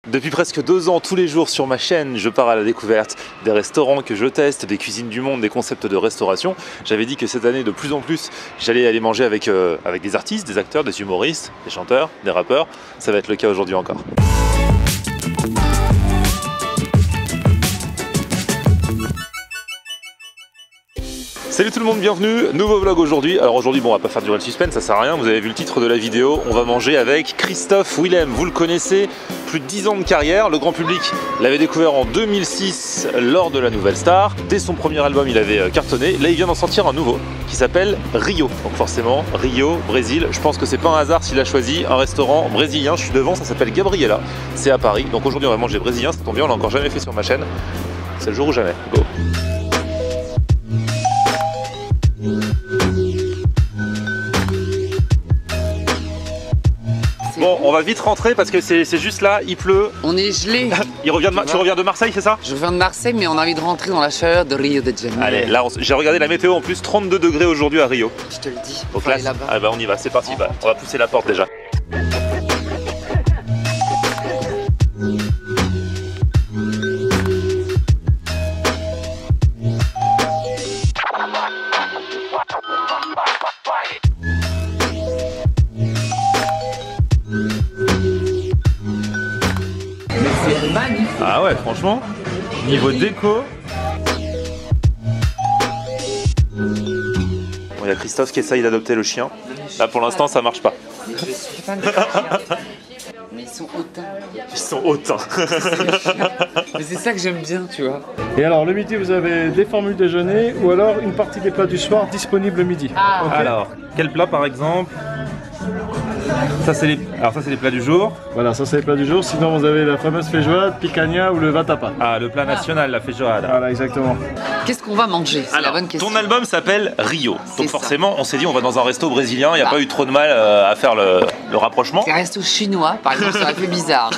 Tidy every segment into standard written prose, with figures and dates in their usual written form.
Depuis presque 2 ans, tous les jours sur ma chaîne, je pars à la découverte des restaurants que je teste, des cuisines du monde, des concepts de restauration. J'avais dit que cette année, de plus en plus, j'allais aller manger avec des artistes, des acteurs, des humoristes, des chanteurs, des rappeurs. Ça va être le cas aujourd'hui encore. Salut tout le monde, bienvenue, nouveau vlog aujourd'hui. Alors aujourd'hui, bon, on va pas faire durer le suspense, ça sert à rien, vous avez vu le titre de la vidéo. On va manger avec Christophe Willem, vous le connaissez, plus de 10 ans de carrière. Le grand public l'avait découvert en 2006 lors de la Nouvelle Star. Dès son premier album, il avait cartonné. Là, il vient d'en sortir un nouveau qui s'appelle Rio. Donc forcément, Rio, Brésil. Je pense que c'est pas un hasard s'il a choisi un restaurant brésilien. Je suis devant, ça s'appelle Gabriela. C'est à Paris. Donc aujourd'hui, on va manger brésilien, ça tombe bien, on l'a encore jamais fait sur ma chaîne. C'est le jour ou jamais. Go! Bon, on va vite rentrer parce que c'est juste là, il pleut. On est gelé. Tu reviens de Marseille, c'est ça? Je viens de Marseille, mais on a envie de rentrer dans la chaleur de Rio de Janeiro. Allez, là, j'ai regardé la météo en plus, 32 degrés aujourd'hui à Rio. Je te le dis. Donc là, ah bah on y va, c'est parti. Bah, on va pousser la porte déjà. Ah ouais, franchement, niveau déco. Bon, il y a Christophe qui essaye d'adopter le chien. Là pour l'instant ça marche pas. Mais ils sont hautains. Ils sont hautains. Mais c'est ça que j'aime bien, tu vois. Et alors le midi vous avez des formules déjeuner ou alors une partie des plats du soir disponible le midi. Ah, okay. Alors, quel plat par exemple? Ça c'est les plats du jour. Voilà, ça c'est les plats du jour. Sinon vous avez la fameuse feijoada, picanha ou le vatapa. Ah, le plat national, la feijoada. Voilà, exactement. Qu'est-ce qu'on va manger? C'est la Alors, bonne question. ton album s'appelle Rio. Donc ça. forcément, on s'est dit on va dans un resto brésilien. Il n'y a pas eu trop de mal à faire le rapprochement. Un resto chinois, par exemple, ça aurait fait bizarre.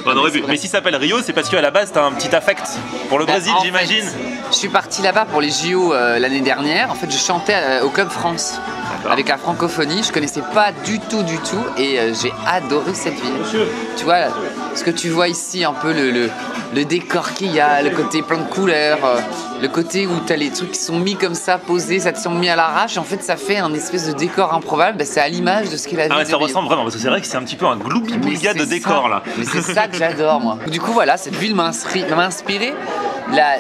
On aurait pu. Mais s'il s'appelle Rio, c'est parce qu'à la base, t'as un petit affect pour le Brésil, En j'imagine. fait, je suis parti là-bas pour les JO l'année dernière. En fait, je chantais au Club France. Avec la francophonie, je connaissais pas du tout et j'ai adoré cette ville. Tu vois, ce que tu vois ici, un peu le décor qu'il y a, le côté plein de couleurs, le côté où tu as les trucs qui sont mis comme ça, posés, ça te semble mis à l'arrache. En fait, ça fait un espèce de décor improbable. Ben, c'est à l'image de ce qu'il a vu. Ah ouais, ça ressemble vraiment, parce que c'est vrai que c'est un petit peu un gloubi-boulga de décor là. Mais c'est ça que j'adore, moi. Du coup, voilà, cette ville m'a inspiré,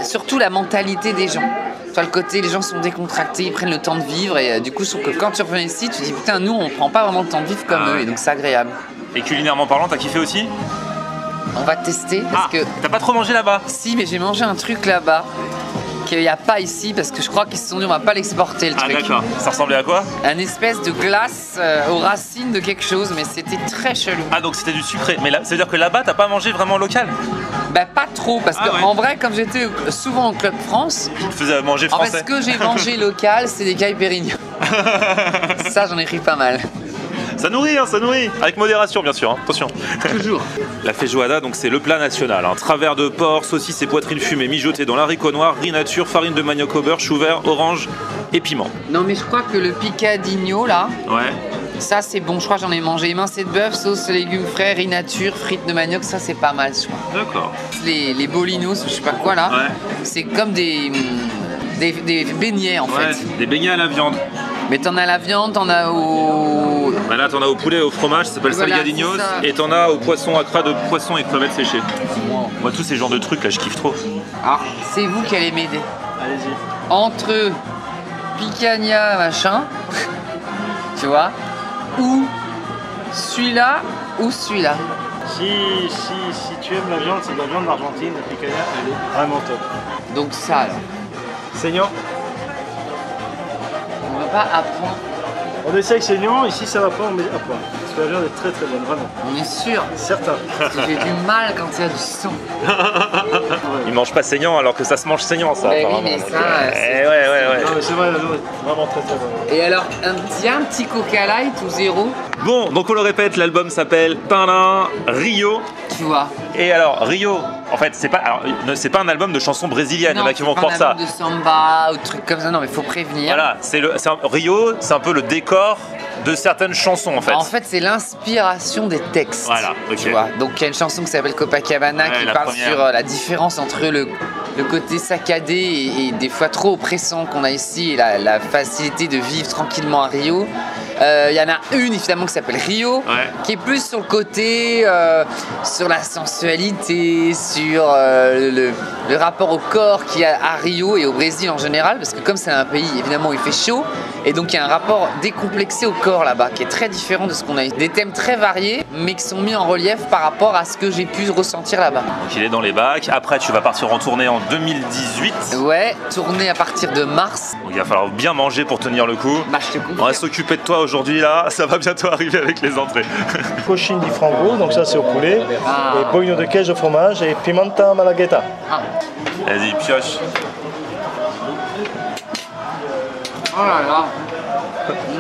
surtout la mentalité des gens. Sur le côté, les gens sont décontractés, ils prennent le temps de vivre et du coup, je trouve que quand tu reviens ici, tu te dis putain, nous on prend pas vraiment le temps de vivre comme eux et donc c'est agréable. Et culinairement parlant, t'as kiffé aussi? On va tester parce que. T'as pas trop mangé là-bas? Si, mais j'ai mangé un truc là-bas qu'il n'y a pas ici parce que je crois qu'ils se sont dit on va pas l'exporter le truc. Ah d'accord, ça ressemblait à quoi? Un espèce de glace aux racines de quelque chose, mais c'était très chelou. Ah donc c'était du sucré, mais là, ça veut dire que là-bas t'as pas mangé vraiment local? Bah pas trop, parce qu'en vrai, comme j'étais souvent au Club France, tu te faisais manger français. En fait, ce que j'ai mangé local, c'est des caipirinhas. Ça, j'en ai pris pas mal. Ça nourrit, hein, ça nourrit. Avec modération, bien sûr, hein. Attention. Toujours. La feijoada, donc c'est le plat national. Hein. Travers de porc, saucisses et poitrines fumées mijotées dans l'haricot noir, riz nature, farine de manioc au beurre, chou vert, orange et piment. Non, mais je crois que le picadinho, là, ouais. Ça, c'est bon. Je crois que j'en ai mangé. Émincé de bœuf, sauce légumes frais, riz nature, frites de manioc, ça, c'est pas mal, je crois. D'accord. Les bolinos, je sais pas quoi, là, ouais. C'est comme des beignets, en fait. Des beignets à la viande. Mais t'en as la viande, t'en as au... Bah là, t'en as au poulet et au fromage, ça s'appelle salgadinhos. Et t'en as au poisson à cras de poisson et crevettes séchées. Moi, tous ces genres de trucs, là, je kiffe trop. Alors, c'est vous qui allez m'aider. Allez-y. Entre picanha, machin, tu vois, ou celui-là, ou celui-là. Si tu aimes la viande, c'est de la viande d'Argentine, la picanha, elle est vraiment top. Donc ça, alors. Saignant. On va pas apprendre. On essaye saignant, ici ça va pas, on met à point. Parce que la viande est très très bonne, vraiment. On est sûr. Certain. Parce que j'ai du mal quand il y a du sang. Ils mangent pas saignant alors que ça se mange saignant, ça. Mais apparemment. oui, mais ça, ouais. Non mais c'est vrai, la viande est vraiment très très bonne. Et alors, il y a un petit Coca Light ou zéro? Bon, donc on le répète, l'album s'appelle Rio. tu vois. Et alors, Rio, en fait, c'est pas un album de chansons brésiliennes, il y en a qui vont croire ça. de samba ou de trucs comme ça, non mais faut prévenir. Voilà, Rio, c'est un peu le décor de certaines chansons en fait. En fait, c'est l'inspiration des textes. Voilà, ok. Tu vois. Donc il y a une chanson qui s'appelle Copacabana qui parle première. sur la différence entre le côté saccadé et des fois trop oppressant qu'on a ici et la facilité de vivre tranquillement à Rio. Il y en a une évidemment qui s'appelle Rio, qui est plus sur le côté, sur la sensualité, sur le rapport au corps qu'il y a à Rio et au Brésil en général, parce que comme c'est un pays évidemment où il fait chaud, et donc il y a un rapport décomplexé au corps là-bas qui est très différent de ce qu'on a ici. Des thèmes très variés, mais qui sont mis en relief par rapport à ce que j'ai pu ressentir là-bas. Donc il est dans les bacs, après tu vas partir en tournée en 2018. Ouais, tournée à partir de mars. Donc il va falloir bien manger pour tenir le coup. Bah je te confirme. On va s'occuper de toi aujourd'hui là, ça va bientôt arriver avec les entrées. Cochine di frango, donc ça c'est au poulet, et boino de queijo fromage et pimenta malagueta. Ah. Vas-y, pioche. Oh là là.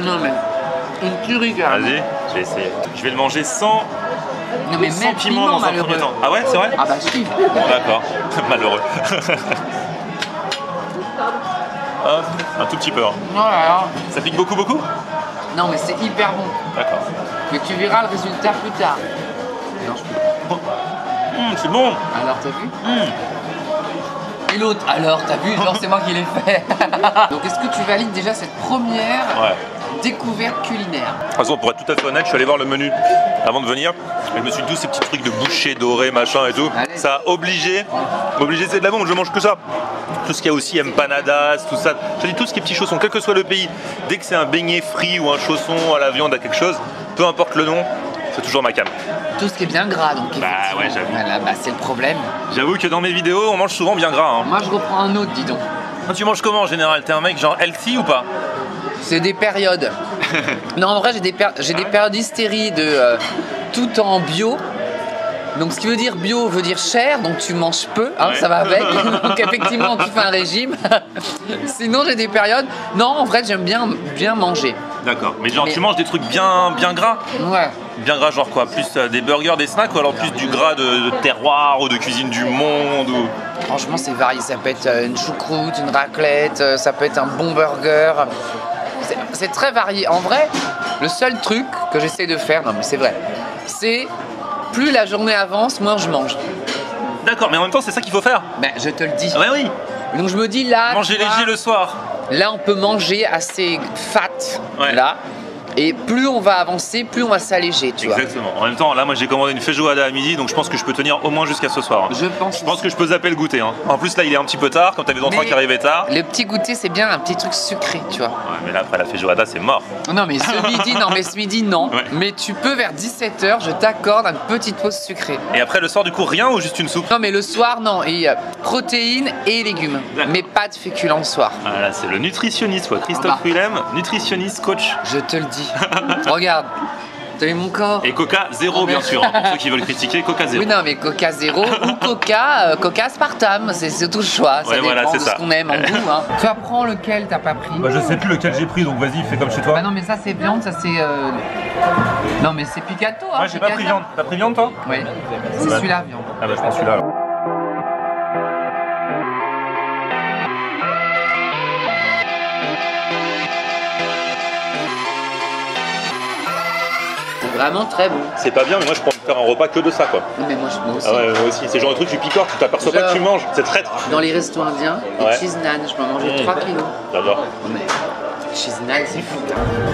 Non mais une tuerie carrément. Vas-y, je vais essayer. Je vais le manger sans, Non mais sans même piment dans un malheureux. premier temps. Ah ouais, c'est vrai? Ah bah si. Bon d'accord, malheureux. Hop, un tout petit peu. Hein. Oh là là. Ça pique beaucoup beaucoup? Non mais c'est hyper bon. D'accord. Mais tu verras le résultat plus tard. C'est bon. Alors t'as vu? Et l'autre, alors t'as vu? Genre c'est moi qui l'ai fait. Donc est-ce que tu valides déjà cette première découverte culinaire? De toute façon, pour être tout à fait honnête, je suis allé voir le menu avant de venir. Et je me suis dit, tous ces petits trucs de boucher doré, machin et tout, Allez. ça a obligé, c'est de la bombe, je mange que ça. Tout ce qu'il y a aussi, empanadas, tout ça. Je dis tout ce qui est petits chaussons, quel que soit le pays. Dès que c'est un beignet frit ou un chausson à la viande, à quelque chose, peu importe le nom, c'est toujours ma cam. Tout ce qui est bien gras donc. Bah ouais, j'avoue. Voilà, bah c'est le problème. J'avoue que dans mes vidéos, on mange souvent bien gras. Hein. Moi je reprends un autre, dis donc. Toi, tu manges comment en général? T'es un mec genre healthy ou pas? C'est des périodes. Non, en vrai, j'ai des périodes hystérie de tout en bio. Donc, ce qui veut dire bio veut dire cher, donc tu manges peu, hein, ça va avec. Donc, effectivement, tu fais un régime. Sinon, j'ai des périodes. Non, en vrai, j'aime bien manger. D'accord. Mais genre, tu manges des trucs bien gras? Ouais. Bien gras, genre quoi? Plus des burgers, des snacks ou alors plus du gras de terroir ou de cuisine du monde ou... Franchement, c'est varié. Ça peut être une choucroute, une raclette, ça peut être un bon burger. C'est très varié. En vrai, le seul truc que j'essaie de faire, non mais c'est vrai, c'est plus la journée avance, moins je mange. D'accord, mais en même temps, c'est ça qu'il faut faire. Ben, je te le dis. Ouais, oui. Donc je me dis là, Manger tu vois, léger le soir. là on peut manger assez fat, Ouais. là. Et plus on va avancer, plus on va s'alléger, tu vois. Exactement. En même temps, là, moi, j'ai commandé une feijoada à midi, donc je pense que je peux tenir au moins jusqu'à ce soir. Je pense que je peux zapper le goûter. Hein. En plus, là, il est un petit peu tard, comme t'as les enfants Mais qui arrivaient tard. le petit goûter, c'est bien un petit truc sucré, tu vois. Ouais, mais là, après la feijoada, c'est mort. Non mais ce midi non. Ouais. Mais tu peux vers 17h, je t'accorde une petite pause sucrée. Et après, le soir, du coup, rien ou juste une soupe? Non mais le soir non, et protéines et légumes. D'accord. Mais pas de féculents le soir. Ah, là, c'est le nutritionniste, quoi. Christophe Ah bah. Willem, nutritionniste, coach. Je te le dis. Regarde, t'as vu mon corps? Et Coca zéro, bien sûr. Hein. Pour ceux qui veulent critiquer, Coca zéro. Oui non mais Coca zéro ou Coca, Coca aspartame, c'est tout le choix. Ça Ouais, dépend voilà, c'est de ça. ce qu'on aime en goût. Hein. Tu apprends lequel t'as pas pris? Bah, je sais plus lequel j'ai pris, donc vas-y, fais comme chez toi. Bah non mais ça c'est viande, ça c'est... Non mais c'est Picato hein. Ouais, j'ai pas pris viande. T'as pris viande, toi? Oui, c'est Bah. celui-là viande. Ah bah, je prends celui-là, alors. C'est vraiment très bon. C'est pas bien, mais moi, je pourrais me faire un repas que de ça, quoi. Non, mais moi aussi. Ah ouais, moi aussi. C'est le genre de truc, tu picortes, tu t'aperçois pas que tu manges. C'est traître. Dans les restos indiens, les Ouais. cheese naan, je m'en mangeais 3 kilos. J'adore. Mais cheese naan, c'est fou.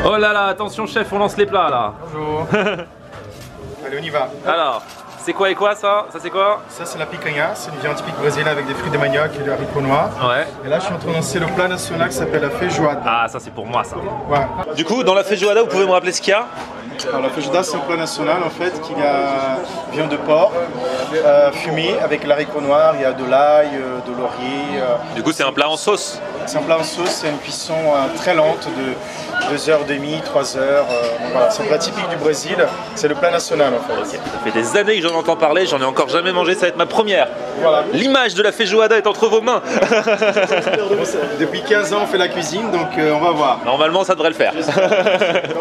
Oh là là, attention, chef, on lance les plats, là. Bonjour. Allez, on y va. Alors, c'est quoi et quoi, ça? Ça, c'est quoi? Ça, c'est la picanha. C'est une viande typique brésilienne avec des fruits de manioc et des haricots noirs. Ouais. Et là, je suis en train de lancer le plat national qui s'appelle la feijoada. Ah, ça, c'est pour moi, ça. Ouais. Du coup, dans la feijoada, vous pouvez me rappeler ce qu'il y a? Alors, la feijoada, c'est un plat national en fait qui a viande de porc fumée avec l'haricot noir. Il y a de l'ail, de laurier. Du coup, c'est un plat en sauce. C'est un plat en sauce. C'est une cuisson très lente 2h30, 3h. Voilà, c'est un plat typique du Brésil. C'est le plat national en fait. Ça fait des années que j'en entends parler, j'en ai encore jamais mangé, ça va être ma première. Voilà. L'image de la feijoada est entre vos mains. Depuis 15 ans, on fait la cuisine, donc on va voir. Normalement, ça devrait le faire.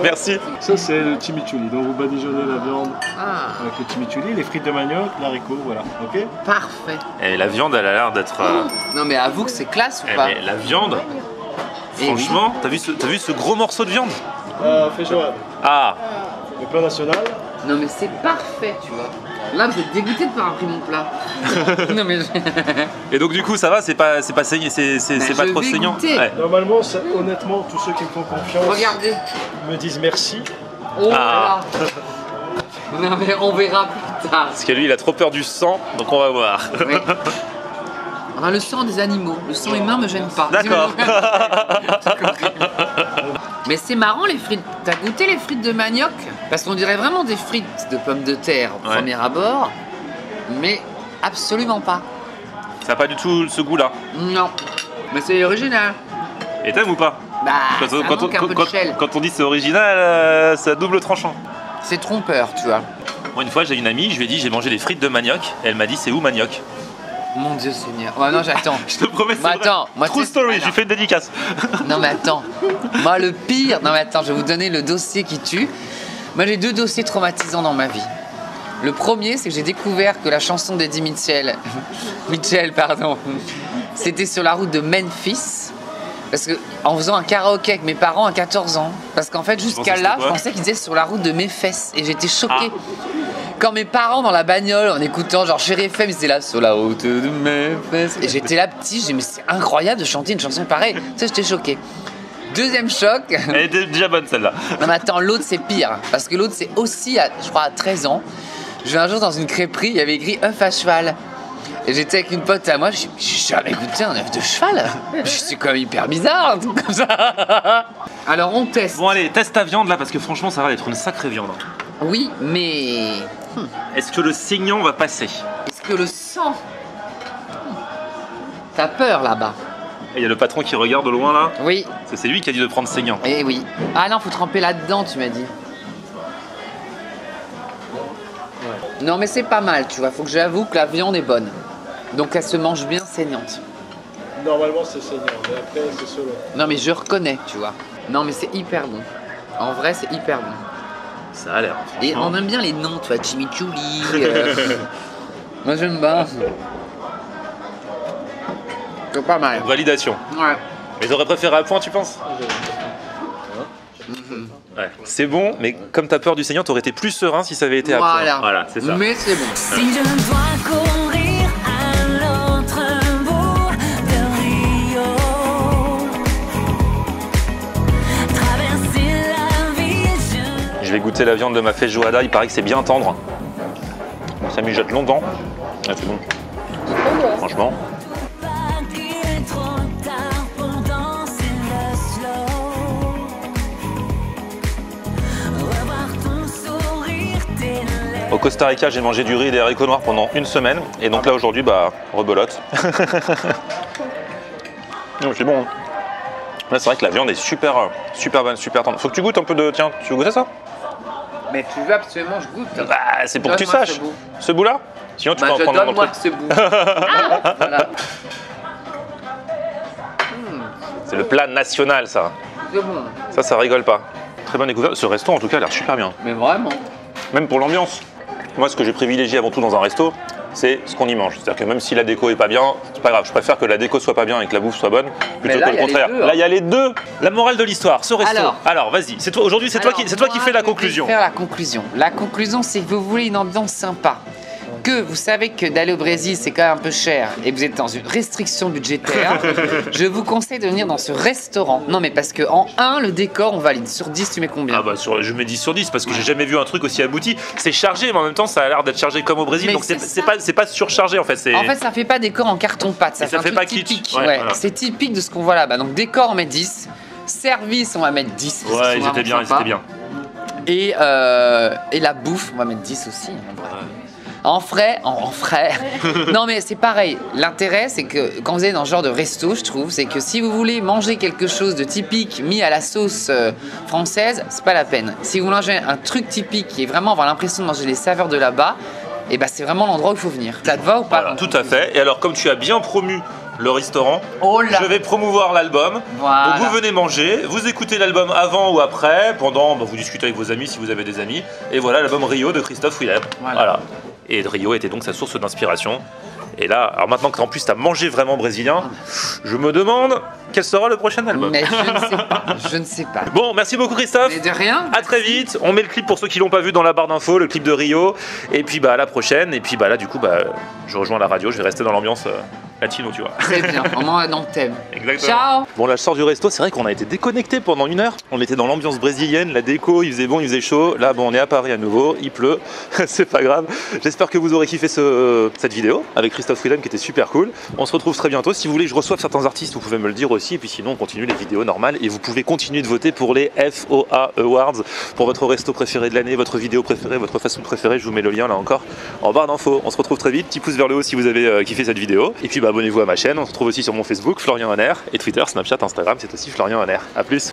Merci. Ça, c'est le chimichurri. Donc, vous badigeonnez la viande avec le chimichurri, les frites de manioc, l'haricot, voilà. Ok. Parfait. Et la viande, elle a l'air d'être... Non mais avoue que c'est classe ou pas? mais la viande, Eh franchement, t'as vu ce gros morceau de viande? Feijoada. Ah, Le plat national. Non mais c'est parfait, tu vois. Là vous êtes dégoûté de pas avoir pris mon plat. Non mais et donc du coup ça va, c'est pas saigné, c'est pas je trop vais saignant. goûter. Normalement, honnêtement, tous ceux qui me font confiance regardez. me disent merci. Oh Ah. là. Non mais on verra plus tard. Parce que lui il a trop peur du sang, donc on va voir. Oui. On a le sang des animaux. Le sang humain me gêne pas. D'accord. Mais c'est marrant les frites. T'as goûté les frites de manioc? Parce qu'on dirait vraiment des frites de pommes de terre au Ouais. premier abord. Mais absolument pas. Ça n'a pas du tout ce goût là. Non. Mais c'est original. Et t'aimes ou pas? Bah, ça manque un peu de shell. Quand on dit c'est original, c'est à double tranchant. C'est trompeur, tu vois. Moi une fois j'ai une amie, je lui ai dit j'ai mangé des frites de manioc, et elle m'a dit c'est où manioc? Mon Dieu Seigneur. Oh non, j'attends. Je te promets, c'est Mais vrai. attends, moi, True tu sais- story, Ah, j'ai non. fait une dédicace. Non mais attends. Moi le pire. Non mais attends, je vais vous donner le dossier qui tue. Moi j'ai 2 dossiers traumatisants dans ma vie. Le premier, c'est que j'ai découvert que la chanson d'Eddie Mitchell, c'était sur la route de Memphis. Parce que en faisant un karaoké avec mes parents à 14 ans. Parce qu'en fait, jusqu'à pensais là, c'était je quoi pensais qu'ils disaient sur la route de Memphis. Et j'étais choquée. Quand mes parents dans la bagnole, en écoutant genre Chéri FM, ils étaient là sur la route de Memphis. Et j'étais là petit, j'ai dit mais c'est incroyable de chanter une chanson pareille. Tu sais, j'étais choquée. Deuxième choc. Elle était déjà bonne celle-là. Non mais attends, l'autre c'est pire. Parce que l'autre c'est aussi, je crois, à 13 ans. Je vais un jour dans une crêperie, il y avait écrit œuf à cheval. Et j'étais avec une pote à moi, j'ai jamais goûté un œuf de cheval. C'est quand même hyper bizarre, un truc comme ça. Alors on teste. Bon allez, teste ta viande là parce que franchement ça va être une sacrée viande. Oui, mais Est-ce que le saignant va passer? est-ce que le sang... T'as peur là-bas? Et il y a le patron qui regarde au loin là. Oui, C'est lui qui a dit de prendre saignant. eh oui. Ah non, faut tremper là-dedans, tu m'as dit. Non mais c'est pas mal, tu vois. Faut que j'avoue que la viande est bonne. Donc elle se mange bien saignante. Normalement, c'est saignant, mais après, c'est selon. Non mais je reconnais, tu vois. Non mais c'est hyper bon. En vrai, c'est hyper bon. Ça a l'air. Et franchement. on aime bien les noms, tu vois, chimichurri. Moi j'aime bien. C'est pas mal. Validation. Ouais. Mais t'aurais préféré à point, tu penses? Ouais. C'est bon, mais comme t'as peur du saignant, t'aurais été plus serein si ça avait été à point. Voilà. Voilà, c'est ça. Mais c'est bon. Si je dois courir à l'autre bout de Rio, traverser la ville, Je vais goûter la viande de ma feijoada, il paraît que c'est bien tendre. Ça mijote longtemps. Ah, c'est bon. Franchement. pas qu'il est trop tard pour danser le slow. Revoir ton sourire, tes lèvres. Au Costa Rica, j'ai mangé du riz et des haricots noirs pendant une semaine. Et donc là, aujourd'hui, bah, rebelote. Non, c'est bon. Là, c'est vrai que la viande est super bonne, super tendre. Faut que tu goûtes un peu de... Tiens, tu veux goûter ça? Mais tu veux absolument, je goûte. Bah, c'est pour que tu Donne-moi saches. ce bout. Ce bout-là? Sinon, tu Bah, peux en je prendre un donne-moi autre. ce bout. Ah, voilà. C'est le plat national, ça. C'est bon. Ça rigole pas. Très bonne découverte. Ce resto, en tout cas, a l'air super bien. Mais vraiment. Même pour l'ambiance. Moi, ce que j'ai privilégié avant tout dans un resto, c'est ce qu'on y mange. C'est-à-dire que même si la déco est pas bien, c'est pas grave. Je préfère que la déco soit pas bien et que la bouffe soit bonne, plutôt là, que le il y a les contraire. deux, hein. Là, il y a les deux. La morale de l'histoire, ce resto. Alors. Vas-y. C'est toi. Aujourd'hui, c'est toi qui fais la conclusion. Je vais faire la conclusion. La conclusion, c'est que vous voulez une ambiance sympa. Que vous savez que d'aller au Brésil, c'est quand même un peu cher et vous êtes dans une restriction budgétaire, je vous conseille de venir dans ce restaurant. Non, mais parce que en 1, le décor, on valide. Sur 10, tu mets combien? Ah bah je mets 10 sur 10 parce que j'ai jamais vu un truc aussi abouti. C'est chargé, mais en même temps, ça a l'air d'être chargé comme au Brésil. Mais Donc c'est c'est pas surchargé en fait. En fait, ça fait pas décor en carton-pâte. Ça Et ça fait fait un pas truc kitsch. typique. Ouais, Ouais, voilà. c'est typique de ce qu'on voit là-bas. Donc décor, on met 10. Service, on va mettre 10. parce Ouais, qu'ils ils sont étaient bien, vraiment ils étaient sympas. bien. Et la bouffe, on va mettre 10 aussi. En vrai. En frais. Non mais c'est pareil. L'intérêt c'est que quand vous êtes dans ce genre de resto, je trouve, c'est que si vous voulez manger quelque chose de typique mis à la sauce française, c'est pas la peine. Si vous mangez un truc typique qui est vraiment avoir l'impression de manger les saveurs de là-bas, et bah c'est vraiment l'endroit où il faut venir. Ça te va ou pas? Voilà, tout à fait. Et alors comme tu as bien promu le restaurant, je vais promouvoir l'album. Voilà. Donc vous venez manger, vous écoutez l'album avant ou après, pendant, vous discutez avec vos amis si vous avez des amis. Et voilà l'album Rio de Christophe Willem. Voilà. Et Rio était donc sa source d'inspiration. Et là, alors maintenant qu'en plus tu as mangé vraiment brésilien, je me demande quel sera le prochain album. Mais je ne sais pas. Bon, merci beaucoup Christophe. Mais de rien. À très vite. On met le clip pour ceux qui l'ont pas vu dans la barre d'infos, le clip de Rio. Et puis à la prochaine. Et puis là du coup je rejoins la radio, je vais rester dans l'ambiance latino, tu vois. Très bien, au moins dans le thème. Exactement. Ciao. Bon là je sors du resto, c'est vrai qu'on a été déconnecté pendant 1 heure. On était dans l'ambiance brésilienne, la déco, il faisait bon, il faisait chaud. Là on est à Paris à nouveau, il pleut, c'est pas grave. J'espère que vous aurez kiffé cette vidéo avec Christophe Willem qui était super cool. On se retrouve très bientôt. Si vous voulez que je reçoive certains artistes, vous pouvez me le dire aussi. Et puis sinon on continue les vidéos normales et vous pouvez continuer de voter pour les FOA Awards, pour votre resto préféré de l'année, votre vidéo préférée, votre fast-food préféré. Je vous mets le lien là encore en barre d'infos. On se retrouve très vite, petit pouce vers le haut si vous avez kiffé cette vidéo. Et puis abonnez-vous à ma chaîne. On se retrouve aussi sur mon Facebook, Florian Honner, et Twitter, Snapchat, Instagram, c'est aussi Florian Honner. A plus.